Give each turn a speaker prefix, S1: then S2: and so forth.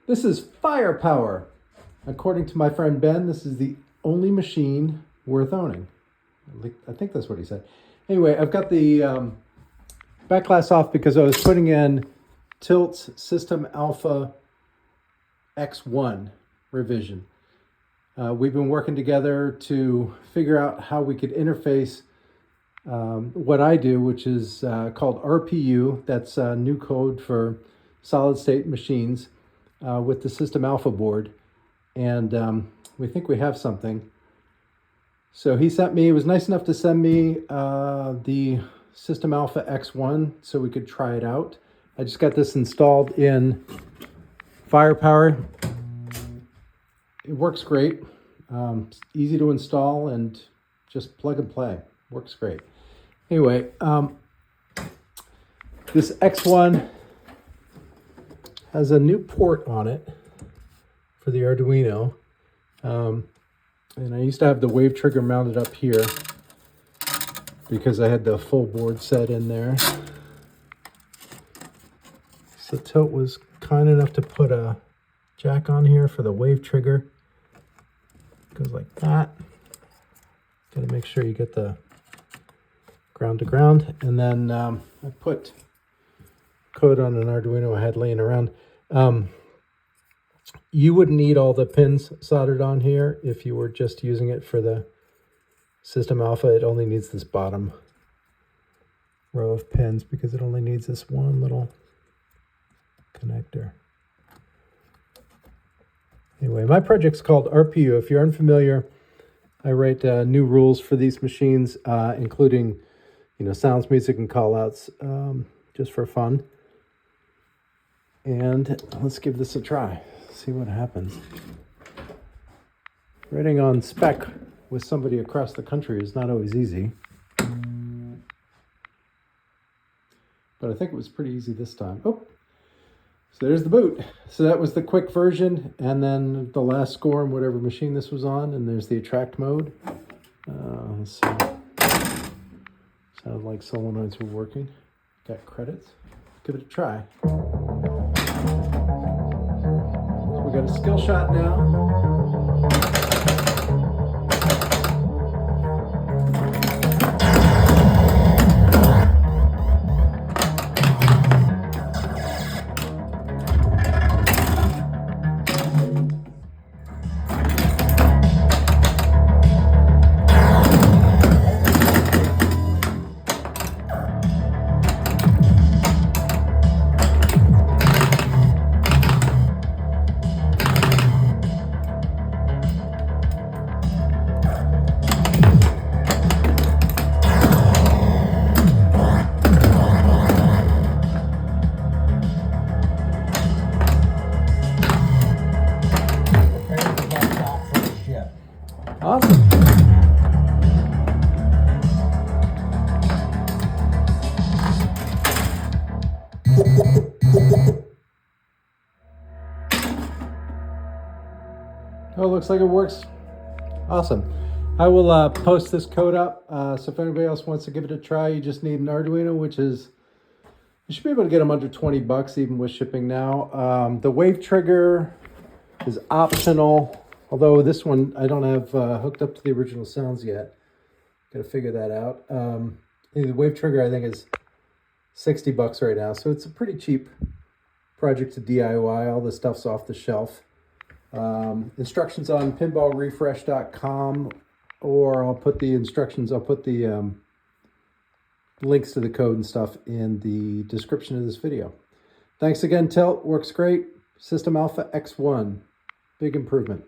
S1: This is firepower. According to my friend Ben, this is the only machine worth owning. I think that's what he said. Anyway, I've got the back glass off because I was putting in Tilt's System Alpha X1 revision. We've been working together to figure out how we could interface what I do, which is called RPU. That's new code for solid state machines with the System Alpha board. And we think we have something. So he was nice enough to send me the System Alpha X1 so we could try it out. I just got this installed in Firepower. It works great. It's easy to install and just plug and play. Works great. Anyway, this X1 has a new port on it for the Arduino. And I used to have the wave trigger mounted up here because I had the full board set in there. So Tilt was kind enough to put a jack on here for the wave trigger. Goes like that. Got to make sure you get the ground to ground. And then I put code on an Arduino I had laying around. You wouldn't need all the pins soldered on here if you were just using it for the System Alpha. It only needs this bottom row of pins because it only needs this one little connector. Anyway, my project's called RPU. If you're unfamiliar, I write new rules for these machines, including, sounds, music, and callouts, just for fun. And let's give this a try. See what happens. Writing on spec with somebody across the country is not always easy. But I think it was pretty easy this time. Oh, so there's the boot. So that was the quick version, and then the last score on whatever machine this was on, and there's the attract mode. Let's see. Sounds like solenoids were working. Got credits. Give it a try. We got a skill shot now. Awesome. Oh, looks like it works. Awesome. I will post this code up. So if anybody else wants to give it a try, you just need an Arduino, which is, you should be able to get them under 20 bucks even with shipping now. The wave trigger is optional. Although this one I don't have hooked up to the original sounds yet. Got to figure that out. The wave trigger I think is 60 bucks right now. So it's a pretty cheap project to DIY. All the stuff's off the shelf. Instructions on pinballrefresh.com, or I'll put the links to the code and stuff in the description of this video. Thanks again, Tilt. Works great. System Alpha X1. Big improvement.